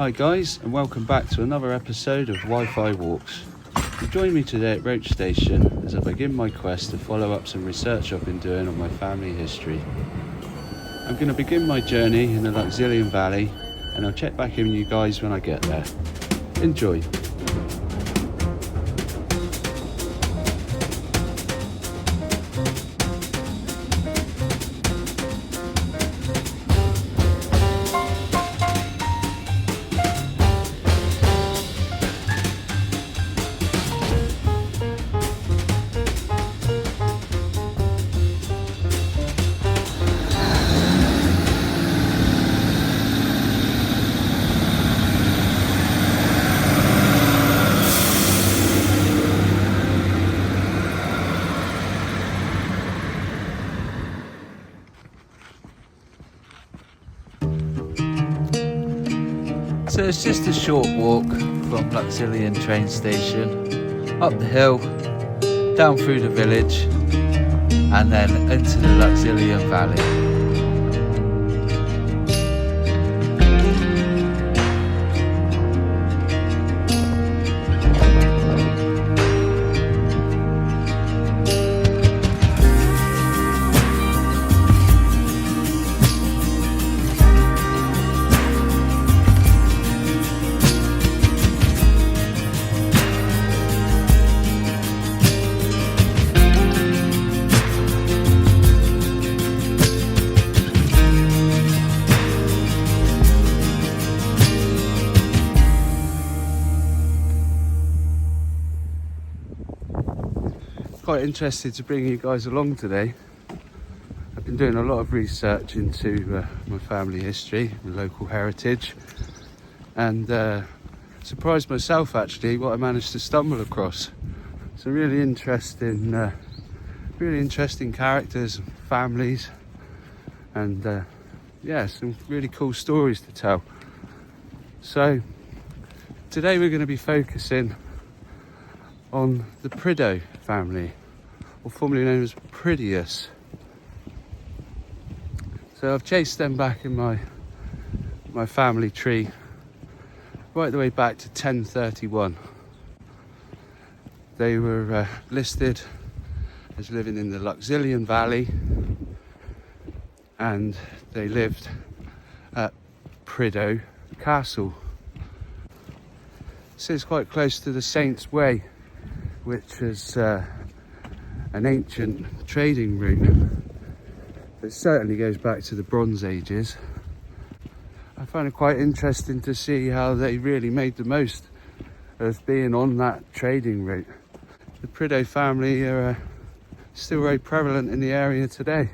Hi guys, and welcome back to another episode of Wi-Fi Walks. You join me today at Roach Station as I begin my quest to follow up some research I've been doing on my family history. I'm going to begin my journey in the Luxillian Valley, and I'll check back in with you guys when I get there. Enjoy! So it's just a short walk from Luxillian train station, up the hill, down through the village, and then into the Luxillian Valley. Quite interested to bring you guys along today. I've been doing a lot of research into my family history, the local heritage, and surprised myself actually what I managed to stumble across. Some really interesting characters, families, and yeah, some really cool stories to tell. So today we're going to be focusing on the Prideaux family, or formerly known as Prideus. So I've chased them back in my family tree right the way back to 1031. They were listed as living in the Luxillian Valley, and they lived at Prideaux Castle. So it's quite close to the Saints Way, which is an ancient trading route that certainly goes back to the Bronze Ages. I find it quite interesting to see how they really made the most of being on that trading route. The Prideaux family are still very prevalent in the area today,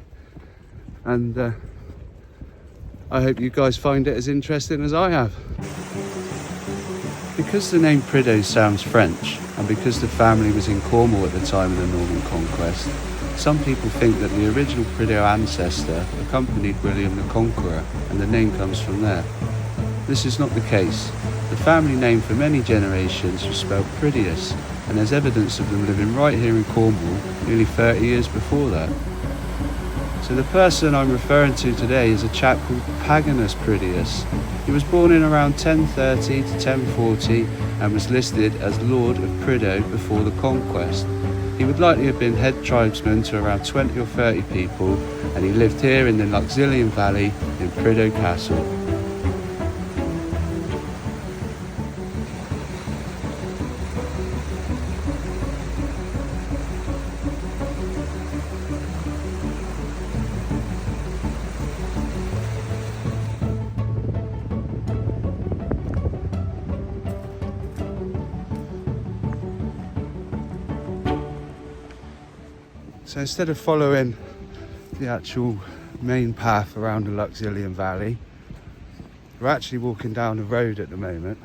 and I hope you guys find it as interesting as I have. Because the name Prideaux sounds French, and because the family was in Cornwall at the time of the Norman Conquest, some people think that the original Prideaux ancestor accompanied William the Conqueror, and the name comes from there. This is not the case. The family name for many generations was spelled Prideus, and there's evidence of them living right here in Cornwall nearly 30 years before that. So the person I'm referring to today is a chap called Paganus Prideus. He was born in around 1030 to 1040 and was listed as Lord of Prideaux before the conquest. He would likely have been head tribesman to around 20 or 30 people, and he lived here in the Luxillian Valley in Prideaux Castle. So instead of following the actual main path around the Luxillian Valley, we're actually walking down the road at the moment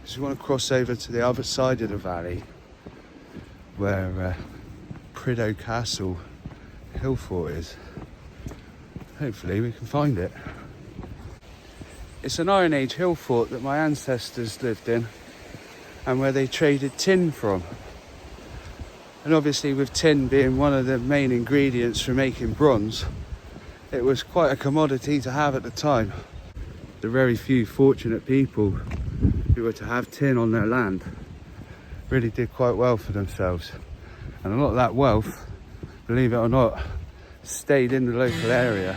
because we want to cross over to the other side of the valley where Prideaux Castle hill fort is. Hopefully we can find it. It's an Iron Age hill fort that my ancestors lived in and where they traded tin from. And obviously with tin being one of the main ingredients for making bronze, it was quite a commodity to have at the time. the very few fortunate people who were to have tin on their land really did quite well for themselves. And a lot of that wealth, believe it or not, stayed in the local area.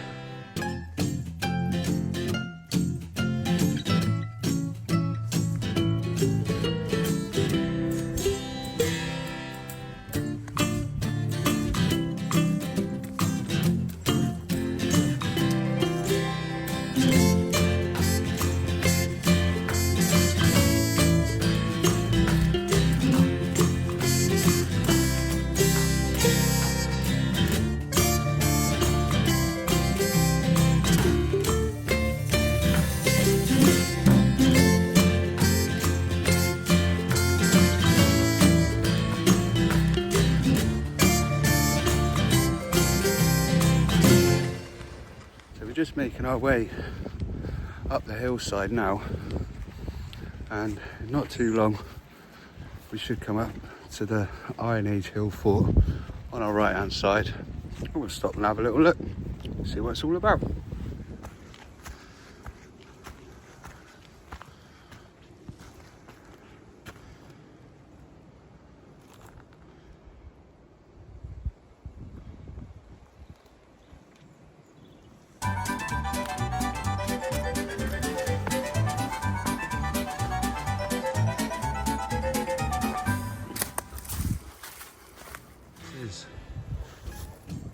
Just making our way up the hillside now, and not too long we should come up to the Iron Age hill fort on our right hand side. We'll stop and have a little look, see what it's all about.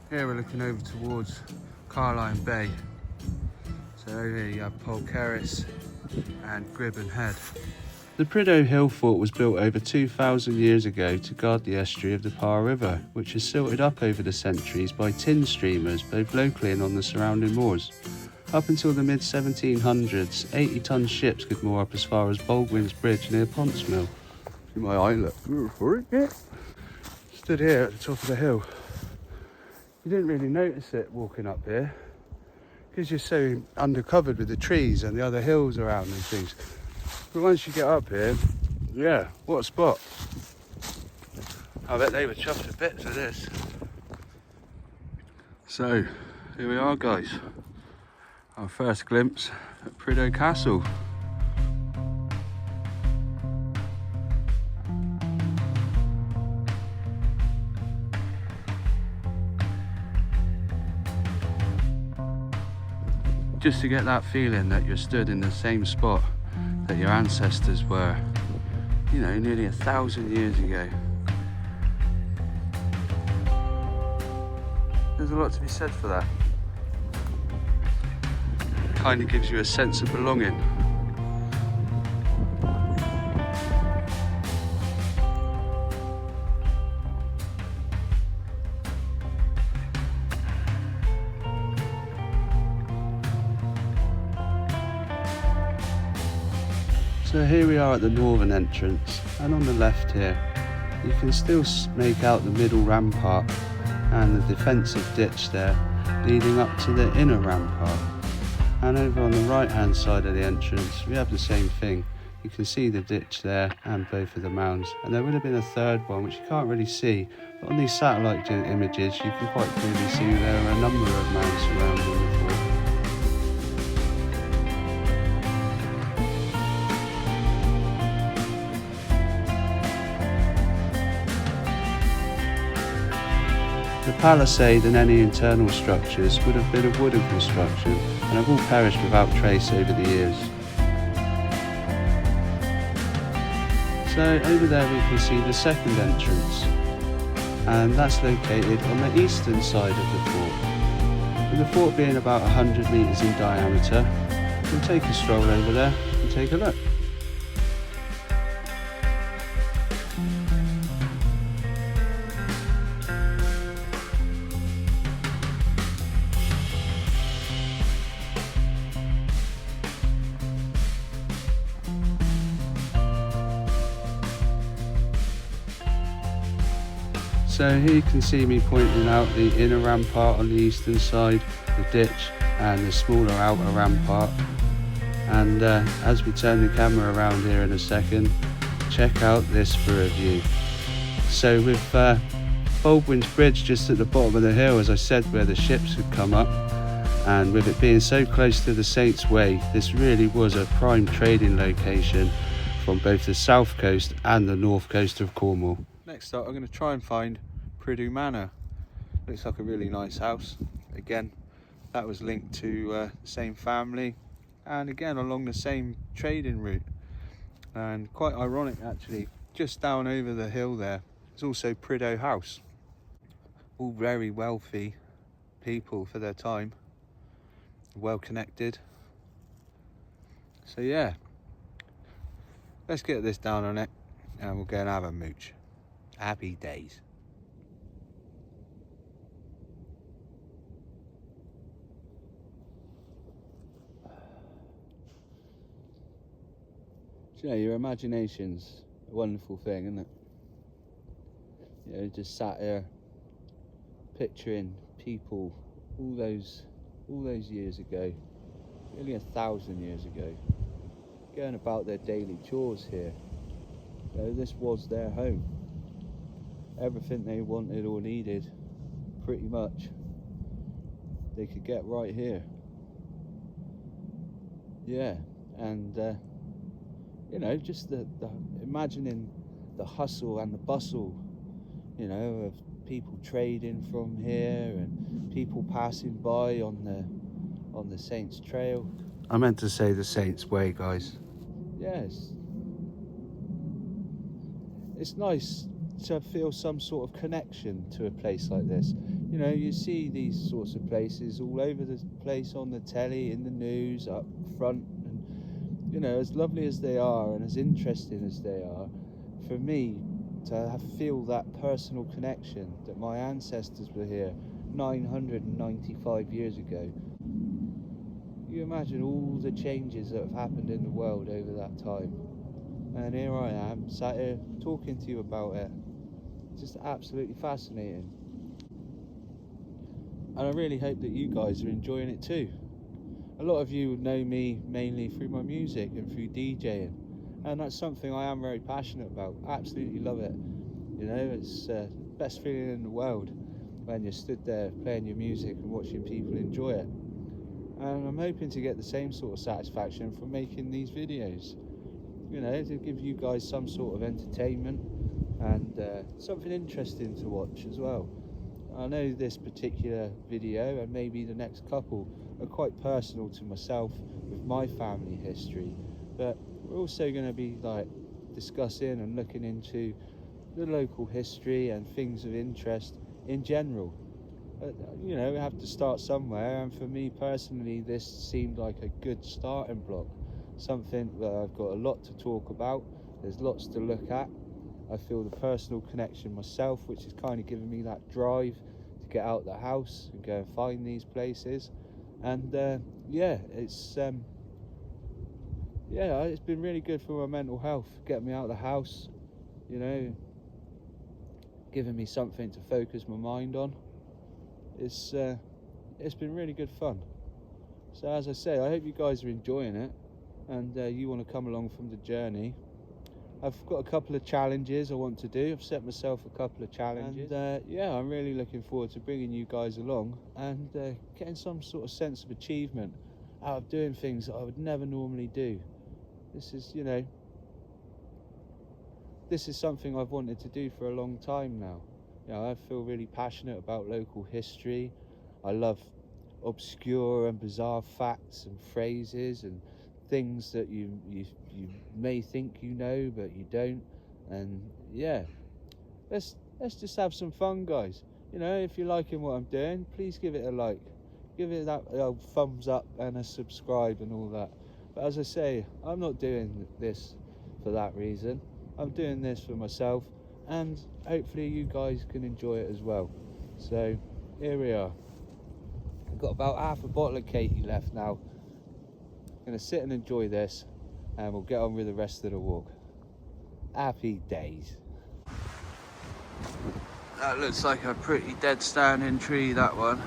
Here we're looking over towards Carline Bay. So over here you have Polcaris and Gribben Head. The Prideaux Hill Fort was built over 2,000 years ago to guard the estuary of the Par River, which is silted up over the centuries by tin streamers, both locally and on the surrounding moors. Up until the mid-1700s, 80-ton ships could moor up as far as Baldwin's Bridge near Pontsmill. See my eye look for it, yeah. Stood here at the top of the hill. You didn't really notice it walking up here because you're so undercovered with the trees and the other hills around and things. But once you get up here, yeah, what a spot. I bet they were chuffed to bits with this. So, here we are guys. Our first glimpse at Prideaux Castle. Just to get that feeling that you're stood in the same spot that your ancestors were, you know, nearly 1,000 years ago. There's a lot to be said for that. Kind of gives you a sense of belonging. So here we are at the northern entrance, and on the left here you can still make out the middle rampart and the defensive ditch there leading up to the inner rampart. And over on the right hand side of the entrance we have the same thing. You can see the ditch there and both of the mounds, and there would have been a third one which you can't really see, but on these satellite images you can quite clearly see there are a number of mounds surrounding the fort. The palisade and any internal structures would have been of wooden construction and have all perished without trace over the years. So over there we can see the second entrance, and that's located on the eastern side of the fort. With the fort being about 100 metres in diameter, we'll take a stroll over there and take a look. So here you can see me pointing out the inner rampart on the eastern side, the ditch and the smaller outer rampart. And as we turn the camera around here in a second, check out this for a view. So with Baldwin's Bridge just at the bottom of the hill, as I said, where the ships would come up, And with it being so close to the Saints Way, this really was a prime trading location from both the south coast and the north coast of Cornwall. Next up, I'm going to try and find Prideaux Manor. Looks like a really nice house. Again, that was linked to the same family, and again along the same trading route. And quite ironic actually, just down over the hill there is also Prideaux House. All very wealthy people for their time, well connected. So yeah, let's get this down on it and we'll go and have a mooch. Happy days. Do you know, your imagination's a wonderful thing, isn't it? You know, just sat here picturing people all those years ago, nearly 1,000 years ago, going about their daily chores here. You know, this was their home. Everything they wanted or needed, pretty much, they could get right here. Yeah, and you know, just the imagining the hustle and the bustle, you know, of people trading from here and people passing by on the Saints Trail. I meant to say the Saints Way, guys. Yes, it's nice to feel some sort of connection to a place like this. You know, you see these sorts of places all over the place, on the telly, in the news, up front, and you know, as lovely as they are and as interesting as they are, for me to feel that personal connection that my ancestors were here 995 years ago. You imagine all the changes that have happened in the world over that time, and here I am sat here talking to you about it. Just absolutely fascinating, and I really hope that you guys are enjoying it too. A lot of you know me mainly through my music and through DJing, and that's something I am very passionate about. Absolutely love it. You know, it's the best feeling in the world when you're stood there playing your music and watching people enjoy it. And I'm hoping to get the same sort of satisfaction from making these videos, you know, to give you guys some sort of entertainment and something interesting to watch as well. I know this particular video and maybe the next couple are quite personal to myself with my family history, but we're also going to be like discussing and looking into the local history and things of interest in general. You know, we have to start somewhere, and for me personally this seemed like a good starting block, something that I've got a lot to talk about. There's lots to look at. I feel the personal connection myself, which is kind of giving me that drive to get out the house and go and find these places. And yeah, it's been really good for my mental health, getting me out of the house, you know, giving me something to focus my mind on. It's been really good fun. So as I say, I hope you guys are enjoying it, and you want to come along from the journey. I've got a couple of challenges I want to do. I've set myself a couple of challenges, and yeah, I'm really looking forward to bringing you guys along and getting some sort of sense of achievement out of doing things that I would never normally do. This is, you know, this is something I've wanted to do for a long time now. You know, I feel really passionate about local history. I love obscure and bizarre facts and phrases and things that you may think you know but you don't. And yeah, let's just have some fun, guys. You know, if you're liking what I'm doing, please give it a like, give it that thumbs up and a subscribe and all that. But as I say, I'm not doing this for that reason. I'm doing this for myself, and hopefully you guys can enjoy it as well. So here we are. I've got about half a bottle of Katie left now. I'm gonna sit and enjoy this, and we'll get on with the rest of the walk. Happy days. That looks like a pretty dead standing tree, that one.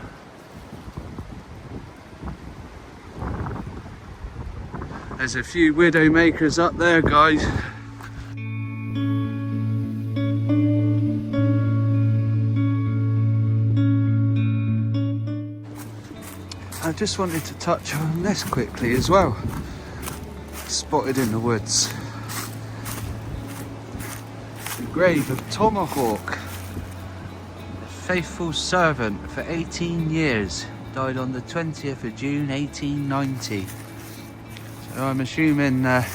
There's a few widow makers up there, guys. I just wanted to touch on this quickly as well. Spotted in the woods. The grave of Tomahawk, a faithful servant for 18 years, died on the 20th of June 1890. So I'm assuming that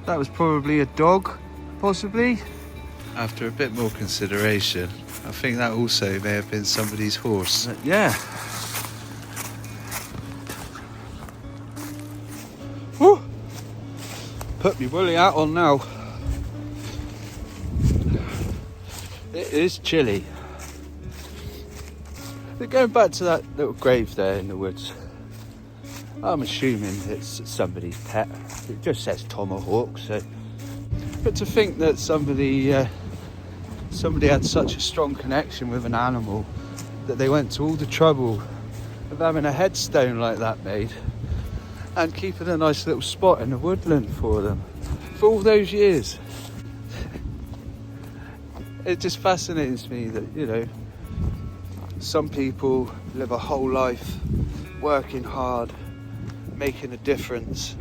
was probably a dog, possibly. After a bit more consideration, I think that also may have been somebody's horse. Yeah. Woo! Put me woolly hat on now. It is chilly. But going back to that little grave there in the woods, I'm assuming it's somebody's pet. It just says Tomahawk, so. But to think that somebody had such a strong connection with an animal that they went to all the trouble of having a headstone like that made and keeping a nice little spot in the woodland for them for all those years. It just fascinates me that, you know, some people live a whole life working hard, making a difference,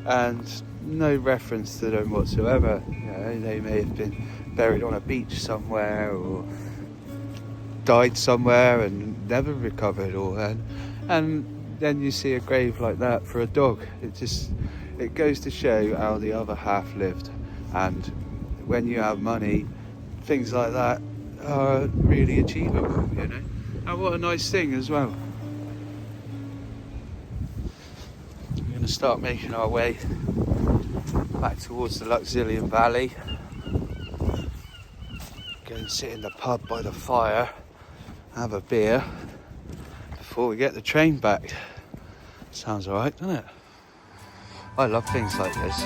and no reference to them whatsoever. You know, they may have been buried on a beach somewhere or died somewhere and never recovered, and then you see a grave like that for a dog. It goes to show how the other half lived, and when you have money, things like that are really achievable, you know. And what a nice thing as well. We're going to start making our way back towards the Luxillian Valley. Go and sit in the pub by the fire, have a beer before we get the train back. Sounds alright, doesn't it? I love things like this.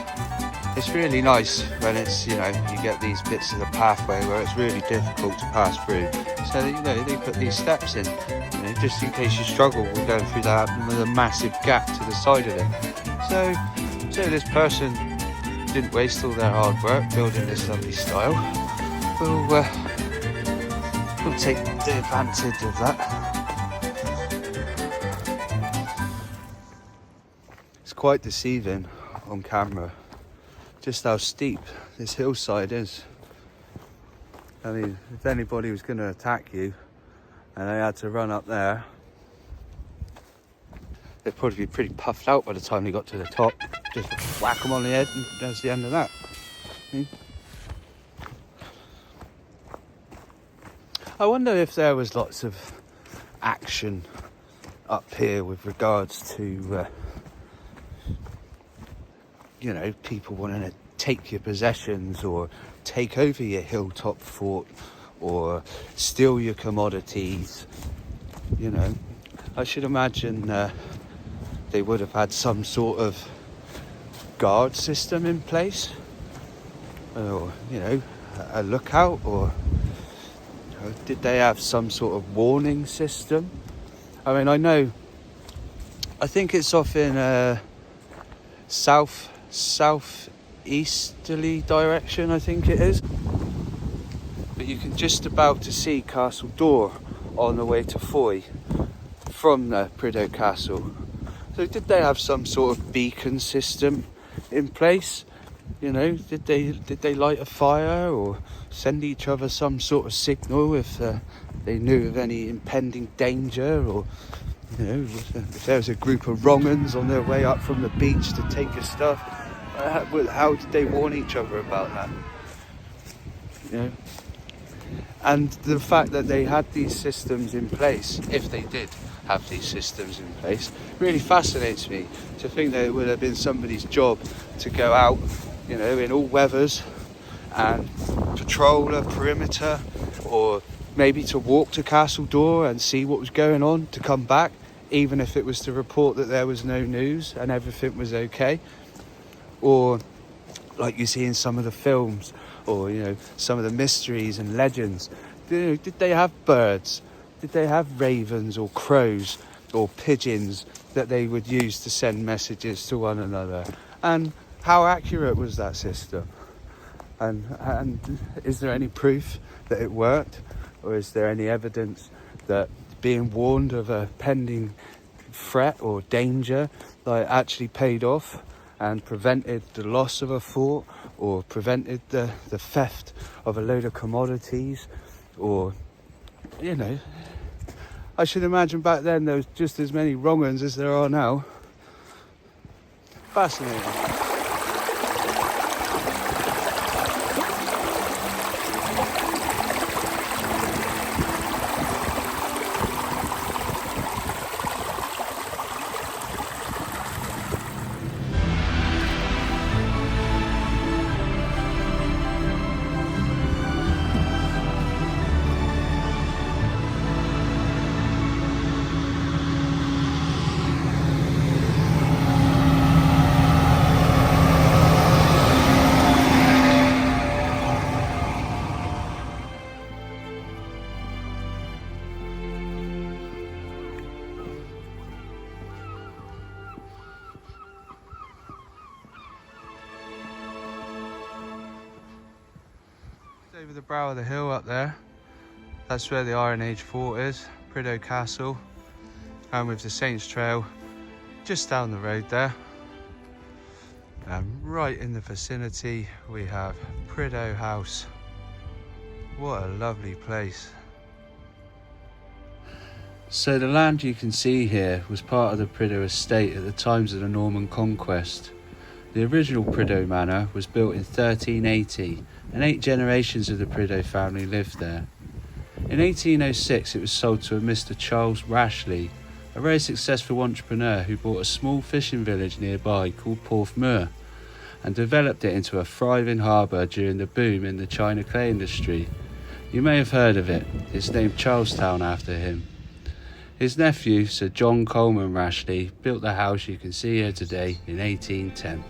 It's really nice when it's, you know, you get these bits of the pathway where it's really difficult to pass through. So, you know, they put these steps in, you know, just in case you struggle with going through that with a massive gap to the side of it. So this person didn't waste all their hard work building this lovely style. We'll take the advantage of that. It's quite deceiving on camera just how steep this hillside is. I mean, if anybody was going to attack you and they had to run up there, they'd probably be pretty puffed out by the time they got to the top. Just whack them on the head and that's the end of that. I wonder if there was lots of action up here with regards to you know, people wanting to take your possessions or take over your hilltop fort or steal your commodities. You know, I should imagine they would have had some sort of guard system in place, or, you know, a lookout, or did they have some sort of warning system? I mean, I think it's off in southeasterly direction, I think it is. But you can just about to see Castle Door on the way to Foy from the Prideaux Castle. So did they have some sort of beacon system in place? You know, did they light a fire or send each other some sort of signal if they knew of any impending danger, or, you know, if there was a group of wrong-uns on their way up from the beach to take your stuff? How did they warn each other about that? You know, and the fact that they had these systems in place, if they did have these systems in place, really fascinates me. To think that it would have been somebody's job to go out, you know, in all weathers and patrol a perimeter, or maybe to walk to Castle Door and see what was going on, to come back, even if it was to report that there was no news and everything was okay. Or like you see in some of the films, or, you know, some of the mysteries and legends, you know, did they have birds? Did they have ravens or crows or pigeons that they would use to send messages to one another? And how accurate was that system? And is there any proof that it worked? Or is there any evidence that being warned of a pending threat or danger that actually paid off and prevented the loss of a fort, or prevented the theft of a load of commodities, or, you know, I should imagine back then there was just as many wrong uns as there are now. Fascinating. Over the brow of the hill up there, that's where the Iron Age fort is, Prideaux Castle, and with the Saints Trail just down the road there. And right in the vicinity we have Prideaux House. What a lovely place. So the land you can see here was part of the Prideaux estate at the times of the Norman conquest. The original Prideaux Manor was built in 1380, and 8 generations of the Prideaux family lived there. In 1806 it was sold to a Mr. Charles Rashley, a very successful entrepreneur who bought a small fishing village nearby called Porthmur and developed it into a thriving harbour during the boom in the China clay industry. You may have heard of it, it's named Charlestown after him. His nephew, Sir John Coleman Rashley, built the house you can see here today in 1810.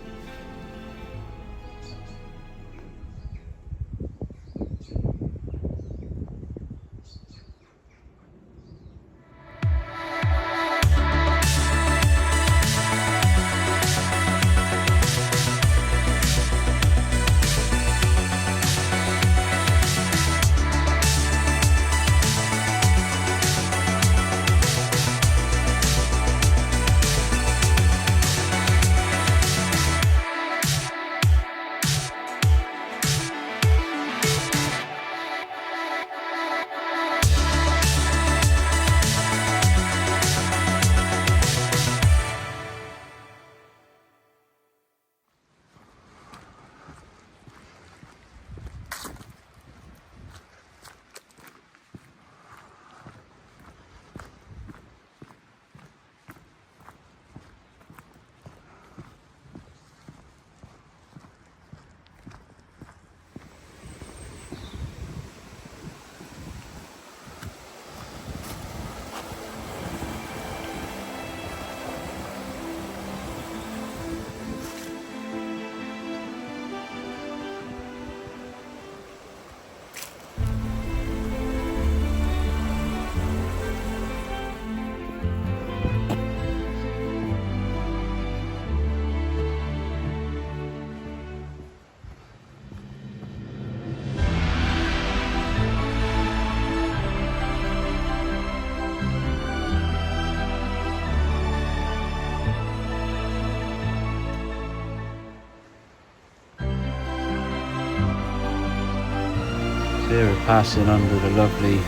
Here we're passing under the lovely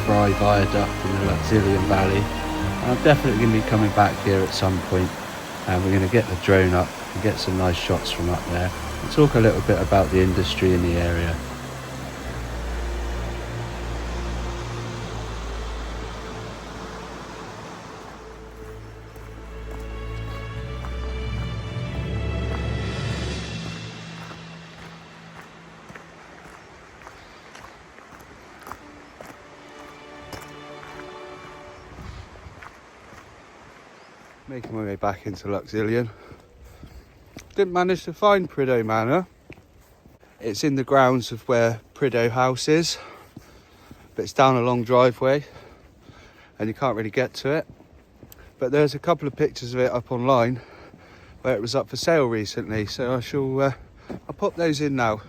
Fry Viaduct in the Luxillian Valley, and I'm definitely going to be coming back here at some point, and we're going to get the drone up and get some nice shots from up there and talk a little bit about the industry in the area. Making my way back into Luxillian. Didn't manage to find Prideaux Manor. It's in the grounds of where Prideaux House is, but it's down a long driveway and you can't really get to it. But there's a couple of pictures of it up online where it was up for sale recently, so I'll pop those in now.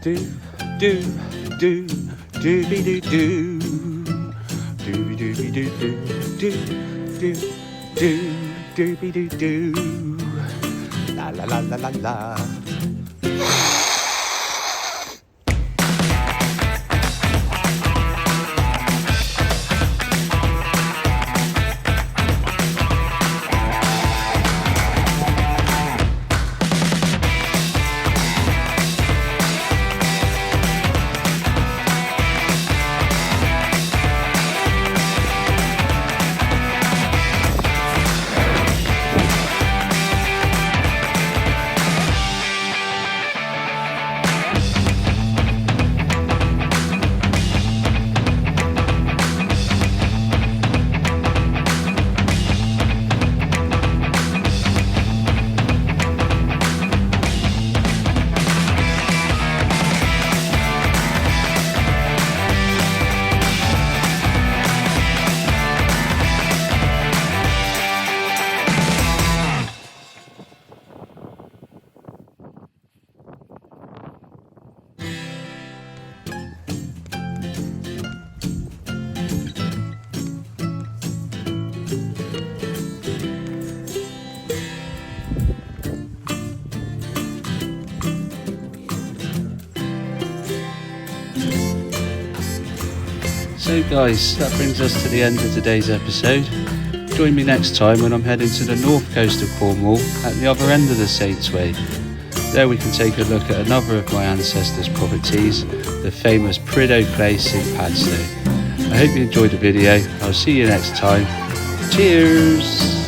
do do do dooby doo doo dooby dooby doo doo doo doo dooby doo doo la la la la la la. So guys, that brings us to the end of today's episode. Join me next time when I'm heading to the north coast of Cornwall at the other end of the Saints Way. There we can take a look at another of my ancestors' properties, the famous Prideaux Place in Padstow. I hope you enjoyed the video. I'll see you next time. Cheers!